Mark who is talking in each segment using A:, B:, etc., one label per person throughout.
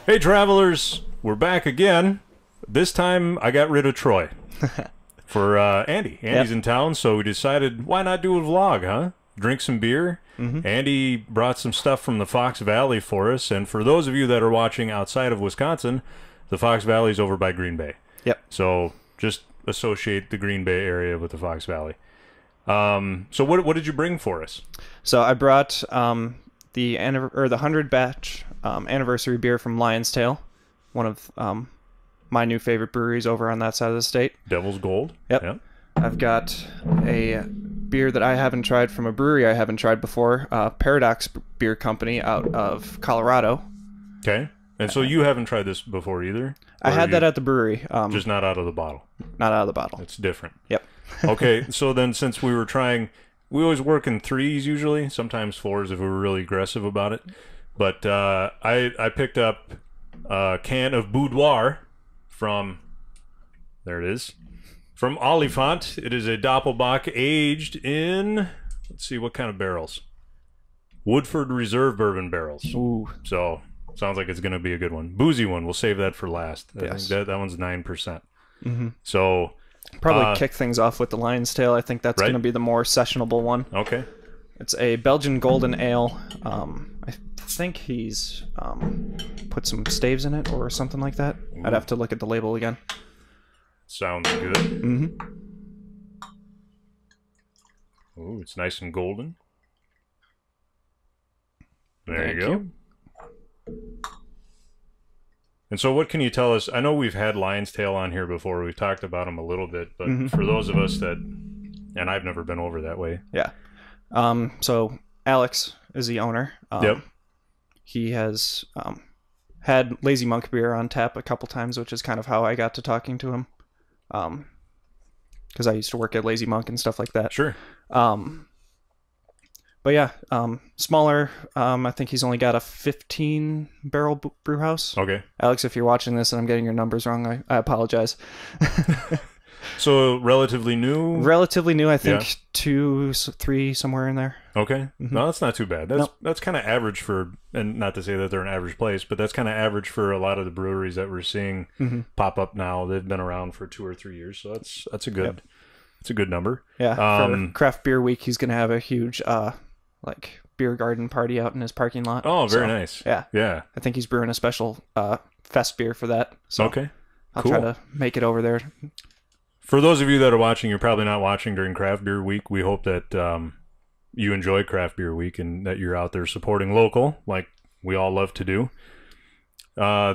A: Hey, travelers, we're back again. This time, I got rid of Troy for Andy. Andy's in town, so we decided, why not do a vlog, huh? Drink some beer. Andy brought some stuff from the Fox Valley for us, and for those of you that are watching outside of Wisconsin, the Fox Valley's over by Green Bay.
B: Yep.
A: So just associate the Green Bay area with the Fox Valley. So what did you bring for us?
B: So I brought the 100 batch anniversary beer from Lion's Tail, one of my new favorite breweries over on that side of the state.
A: Devil's Gold.
B: Yep. I've got a beer that I haven't tried from a brewery I haven't tried before, Paradox Beer Company out of Colorado.
A: Okay. And so you haven't tried this before either?
B: I had that at the brewery.
A: Just not out of the bottle.
B: Not out of the bottle.
A: It's different.
B: Yep.
A: Okay, so then since we were trying, we always work in threes usually, sometimes fours if we were really aggressive about it. But I picked up a can of Boudoir from, there it is, from Oliphant. It is a Doppelbock aged in, let's see, what kind of barrels? Woodford Reserve bourbon barrels.
B: Ooh.
A: So, sounds like it's going to be a good one. Boozy one, we'll save that for last. I think that one's 9%. So...
B: Probably kick things off with the Lion's Tail. I think that's going to be the more sessionable one.
A: Okay.
B: It's a Belgian Golden Ale. I think he's put some staves in it or something like that. Ooh. I'd have to look at the label again.
A: Sounds good. Ooh, it's nice and golden. There you go. And so what can you tell us? I know we've had Lion's Tail on here before. We've talked about them a little bit, but for those of us that, and I've never been over that way.
B: Yeah. So Alex is the owner.
A: Yep.
B: He has had Lazy Monk beer on tap a couple times, which is kind of how I got to talking to him. Because I used to work at Lazy Monk and stuff like that.
A: Sure.
B: But yeah, smaller. I think he's only got a 15 barrel brew house.
A: Okay.
B: Alex, if you're watching this and I'm getting your numbers wrong, I apologize.
A: So relatively new?
B: Relatively new, I think 2, 3, somewhere in there.
A: Okay. No, that's not too bad. That's kind of average for, and not to say that they're an average place, but that's kind of average for a lot of the breweries that we're seeing pop up now. They've been around for 2 or 3 years, so that's a good it's a good number.
B: Yeah. For Craft Beer Week, he's gonna have a huge like beer garden party out in his parking lot.
A: Oh, very nice.
B: Yeah.
A: Yeah.
B: I think he's brewing a special fest beer for that. So
A: okay.
B: I'll try to make it over there.
A: For those of you that are watching, you're probably not watching during Craft Beer Week. We hope that you enjoy Craft Beer Week and that you're out there supporting local, like we all love to do.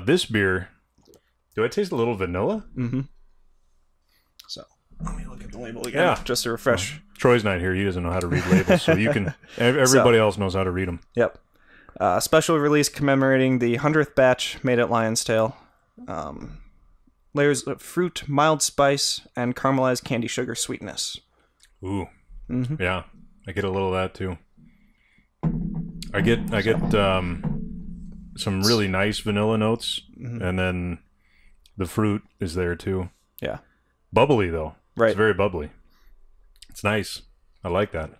A: This beer, do I taste a little vanilla?
B: So let me look at the label again, just to refresh.
A: Troy's not here. He doesn't know how to read labels, so you can. Everybody else knows how to read them.
B: Yep. Special release commemorating the 100th batch made at Lion's Tail. Layers of fruit, mild spice, and caramelized candy sugar sweetness.
A: Ooh. Yeah, I get a little of that too. I get some really nice vanilla notes, and then the fruit is there too.
B: Yeah.
A: Bubbly though.
B: Right.
A: It's very bubbly. It's nice. I like that.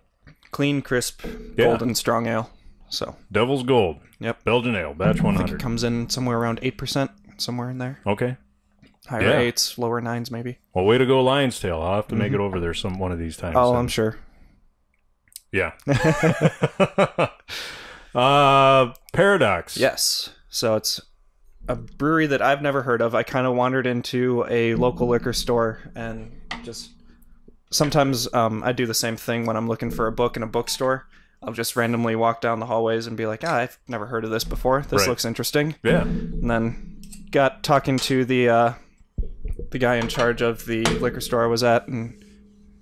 B: Clean, crisp, golden, strong ale. So
A: Devil's Gold.
B: Yep.
A: Belgian Ale, batch 100.
B: I think it comes in somewhere around 8%, somewhere in there.
A: Okay.
B: Higher 8s, lower 9s maybe.
A: Well, way to go, Lion's Tail. I'll have to make it over there one of these times.
B: Oh, I'm sure.
A: Yeah. Paradox.
B: Yes. So it's a brewery that I've never heard of. I kind of wandered into a local liquor store and just sometimes I do the same thing when I'm looking for a book in a bookstore. I'll just randomly walk down the hallways and be like, I've never heard of this before. This looks interesting.
A: Yeah.
B: And then got talking to the guy in charge of the liquor store I was at, and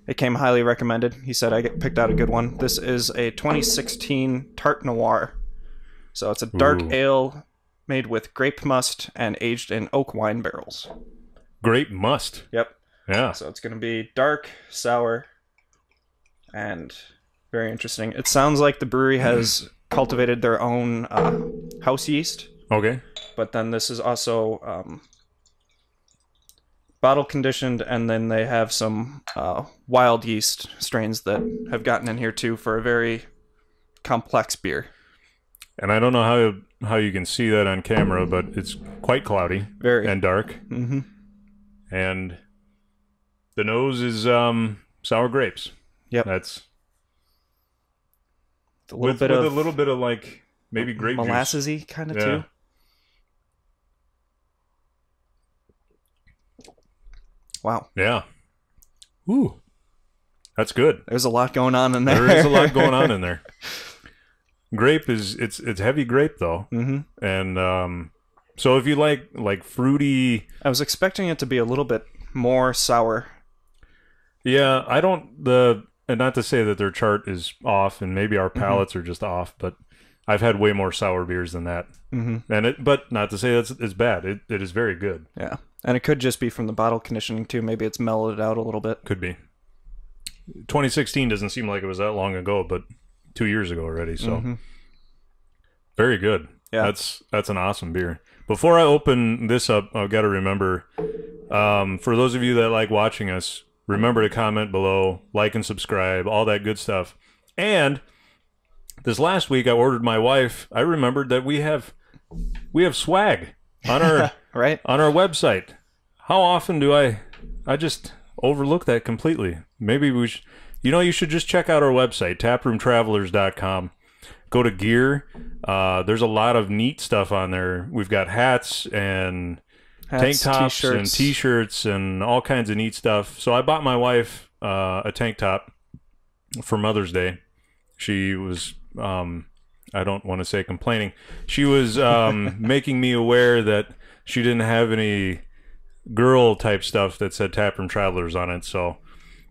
B: it came highly recommended. He said I picked out a good one. This is a 2016 Tart Noir. So it's a dark ale made with grape must and aged in oak wine barrels.
A: Grape must?
B: Yep.
A: Yeah.
B: So it's going to be dark, sour, and very interesting. It sounds like the brewery has cultivated their own house yeast.
A: Okay.
B: But then this is also bottle conditioned, and then they have some wild yeast strains that have gotten in here too for a very complex beer.
A: And I don't know how you can see that on camera, but it's quite cloudy.
B: Very.
A: And dark.
B: Mm-hmm.
A: And the nose is sour grapes.
B: Yep.
A: That's
B: a little
A: bit of like maybe grape
B: molassesy
A: juice.
B: kind of too. Wow.
A: Yeah. Ooh. That's good.
B: There's a lot going on in there.
A: There is a lot going on in there. Grape is it's heavy grape though.
B: Mm-hmm.
A: And so if you like fruity,
B: I was expecting it to be a little bit more sour.
A: Yeah, and not to say that their chart is off and maybe our palates are just off, but I've had way more sour beers than that.
B: Mm-hmm.
A: But not to say it's bad. It is very good.
B: Yeah. And it could just be from the bottle conditioning too. Maybe it's mellowed it out a little bit.
A: Could be. 2016 doesn't seem like it was that long ago, but 2 years ago already. So very good.
B: Yeah,
A: that's an awesome beer. Before I open this up, I've got to remember, for those of you that like watching us, remember to comment below, like and subscribe, all that good stuff. And this last week, I ordered my wife. I remembered that we have swag on our
B: right
A: on our website. How often do I just overlook that completely? Maybe we should, you should just check out our website, taproomtravelers.com. Go to gear. There's a lot of neat stuff on there. We've got hats and tank tops and t-shirts and all kinds of neat stuff. So I bought my wife a tank top for Mother's Day. She was, I don't want to say complaining. She was making me aware that she didn't have any girl type stuff that said Taproom Travelers on it. So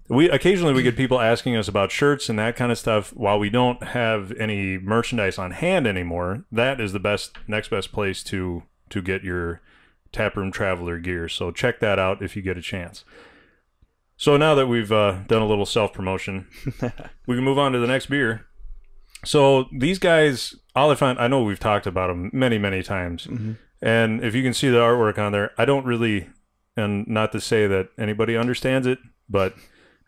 A: occasionally we get people asking us about shirts and that kind of stuff. While we don't have any merchandise on hand anymore, that is the next best place to get your Taproom Traveler gear. So check that out if you get a chance. So now that we've done a little self-promotion, we can move on to the next beer. So these guys, Oliphant, I know we've talked about them many, many times. And if you can see the artwork on there, I don't really, and not to say that anybody understands it, but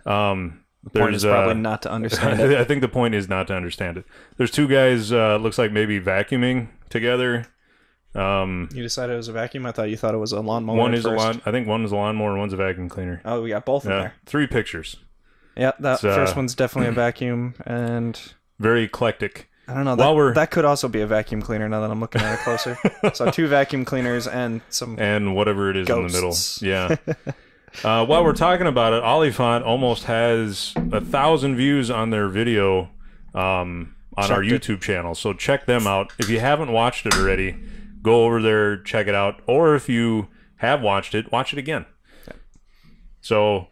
B: the point is probably not to understand it.
A: I think the point is not to understand it. There's two guys, looks like maybe vacuuming together.
B: You decided it was a vacuum? I thought you thought it was a lawnmower.
A: I think one is a lawnmower and one's a vacuum cleaner.
B: Oh, we got both in there.
A: 3 pictures.
B: Yeah, that first one's definitely a vacuum and
A: very eclectic.
B: I don't know. That could also be a vacuum cleaner now that I'm looking at it closer. So 2 vacuum cleaners and
A: whatever it is
B: ghosts.
A: in the middle. Yeah. While we're talking about it, Oliphant almost has 1,000 views on their video on our YouTube channel. So check them out. If you haven't watched it already, go over there, check it out. Or if you have watched it, watch it again. Okay. So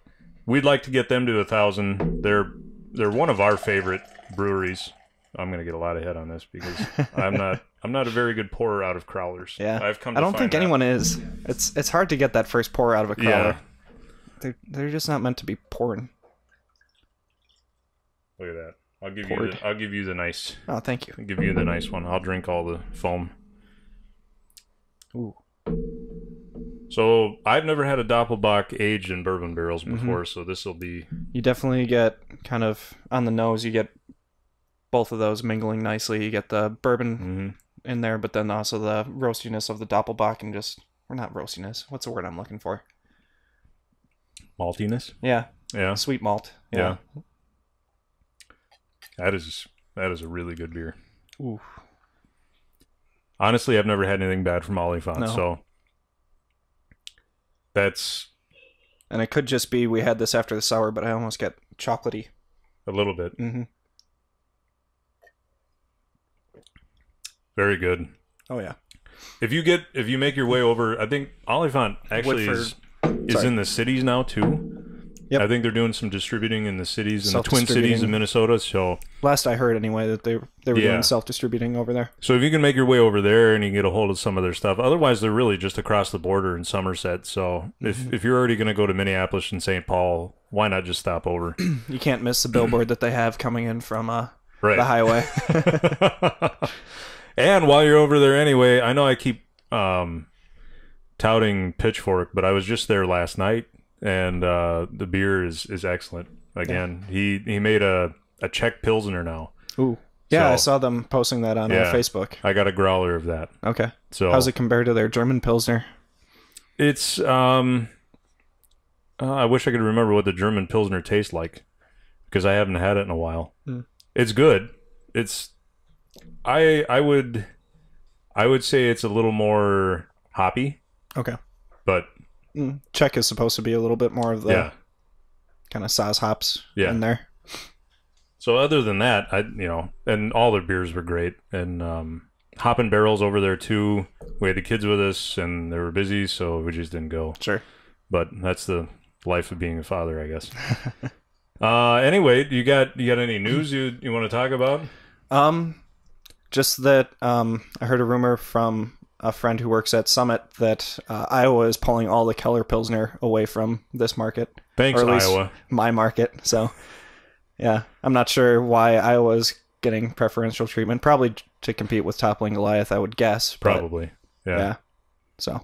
A: we'd like to get them to 1,000. They're one of our favorite breweries. I'm gonna get a lot ahead on this because I'm not a very good pourer out of crowlers.
B: Yeah, I don't think anyone is. It's hard to get that first pour out of a crowler. Yeah. They're just not meant to be pouring.
A: Look at that. I'll give you the nice.
B: Oh, thank you.
A: I'll give you the nice one. I'll drink all the foam.
B: Ooh.
A: So I've never had a Doppelbock aged in bourbon barrels before, so this will be.
B: You definitely get kind of on the nose. You get both of those mingling nicely. You get the bourbon in there, but then also the roastiness of the Doppelbock and or not roastiness. What's the word I'm looking for?
A: Maltiness?
B: Yeah.
A: Yeah.
B: Sweet malt.
A: Yeah. That is a really good beer.
B: Ooh.
A: Honestly, I've never had anything bad from Oliphant, so that's...
B: And it could just be we had this after the sour, but I almost get chocolatey.
A: A little bit.
B: Mm-hmm.
A: Very good.
B: Oh yeah.
A: If you make your way over, I think Oliphant actually is in the cities now too. Yep. I think they're doing some distributing in the cities, in the Twin Cities of Minnesota. So
B: last I heard anyway that they were doing self-distributing over there.
A: So if you can make your way over there and you can get a hold of some of their stuff, otherwise they're really just across the border in Somerset. So if you're already going to go to Minneapolis and St. Paul, why not just stop over?
B: You can't miss the billboard that they have coming in from the highway.
A: And while you're over there anyway, I know I keep touting Pitchfork, but I was just there last night, and the beer is excellent. Again, he made a Czech Pilsner now.
B: Ooh, Yeah,
A: So,
B: I saw them posting that on Facebook.
A: I got a growler of that.
B: Okay.
A: So
B: how's it compared to their German Pilsner?
A: It's I wish I could remember what the German Pilsner tastes like because I haven't had it in a while. It's good. It's I would say it's a little more hoppy.
B: Okay.
A: But
B: Czech is supposed to be a little bit more of the kind of Saaz hops in there.
A: So other than that, and all their beers were great, and Hoppin' Barrels over there too. We had the kids with us, and they were busy, so we just didn't go.
B: Sure.
A: But that's the life of being a father, I guess. Anyway, you got any news you want to talk about?
B: Just that I heard a rumor from a friend who works at Summit that Iowa is pulling all the Keller Pilsner away from this market.
A: Thanks,
B: or at least
A: Iowa.
B: My market. So, yeah, I'm not sure why Iowa's getting preferential treatment. Probably to compete with Toppling Goliath, I would guess.
A: Probably. Yeah.
B: So,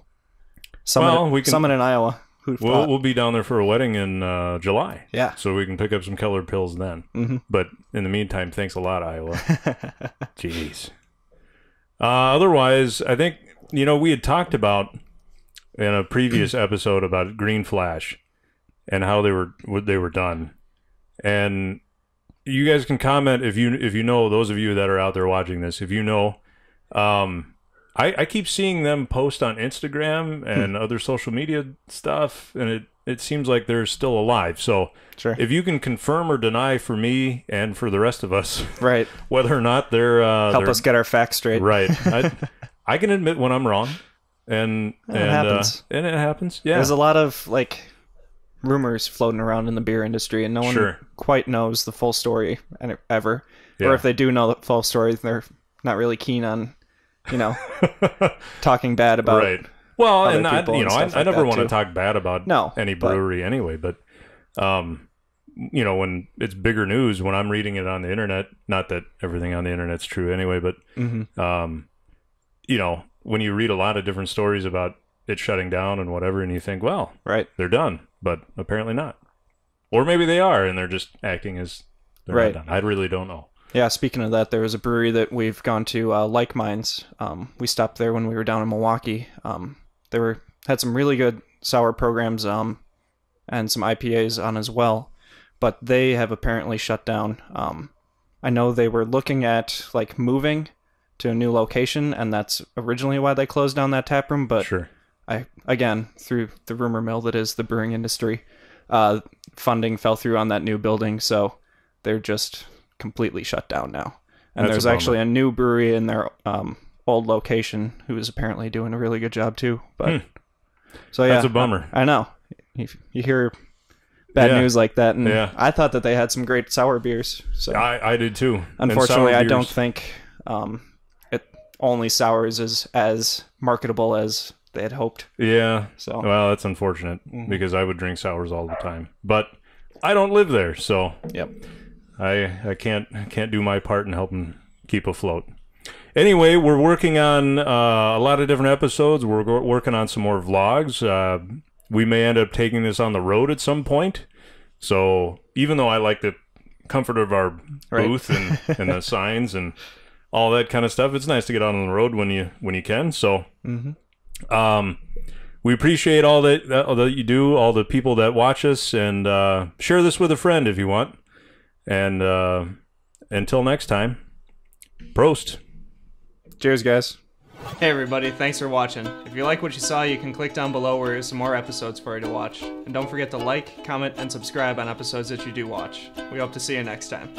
B: Summit in Iowa.
A: We'll be down there for a wedding in July.
B: Yeah.
A: So we can pick up some Keller Pills then. Mm-hmm. But in the meantime, thanks a lot, Iowa. Jeez. Otherwise, I think, we had talked about in a previous episode about Green Flash and how they were done. And you guys can comment if you know, those of you that are out there watching this, if you know, I keep seeing them post on Instagram and other social media stuff, and it seems like they're still alive. So
B: sure.
A: If you can confirm or deny for me and for the rest of us,
B: right,
A: whether or not they're
B: help us get our facts straight.
A: Right. I can admit when I'm wrong, and
B: it happens.
A: And it happens. Yeah.
B: There's a lot of rumors floating around in the beer industry, and no one quite knows the full story ever. Yeah. Or if they do know the full story, they're not really keen on, talking bad about.
A: Right. Well,
B: and
A: I never want to talk bad about any brewery anyway, but when it's bigger news, when I'm reading it on the internet, not that everything on the internet's true anyway, but when you read a lot of different stories about it shutting down and whatever, and you think, well,
B: right,
A: they're done, but apparently not. Or maybe they are, and they're just acting as they're not done. I really don't know.
B: Yeah, speaking of that, there was a brewery that we've gone to, Like Minds. We stopped there when we were down in Milwaukee. They had some really good sour programs and some IPAs on as well, but they have apparently shut down. I know they were looking at moving to a new location, and that's originally why they closed down that tap room. But
A: sure.
B: Again, through the rumor mill that is the brewing industry, funding fell through on that new building, so they're just completely shut down now. And there's actually a new brewery in their old location who is apparently doing a really good job too. But so yeah,
A: that's a bummer.
B: I know. You hear bad news like that, and I thought that they had some great sour beers. So
A: I did too.
B: Unfortunately, I don't think only sours is as marketable as they had hoped.
A: Yeah.
B: So
A: well, that's unfortunate because I would drink sours all the time, but I don't live there, so
B: yep.
A: I can't do my part in helping keep afloat. Anyway, we're working on a lot of different episodes. We're working on some more vlogs. We may end up taking this on the road at some point. So even though I like the comfort of our booth and the signs and all that kind of stuff, it's nice to get out on the road when you can. So we appreciate all that you do, all the people that watch us, and share this with a friend if you want. And until next time, Prost.
B: Cheers, guys. Hey, everybody. Thanks for watching. If you like what you saw, you can click down below where there's some more episodes for you to watch. And don't forget to like, comment, and subscribe on episodes that you do watch. We hope to see you next time.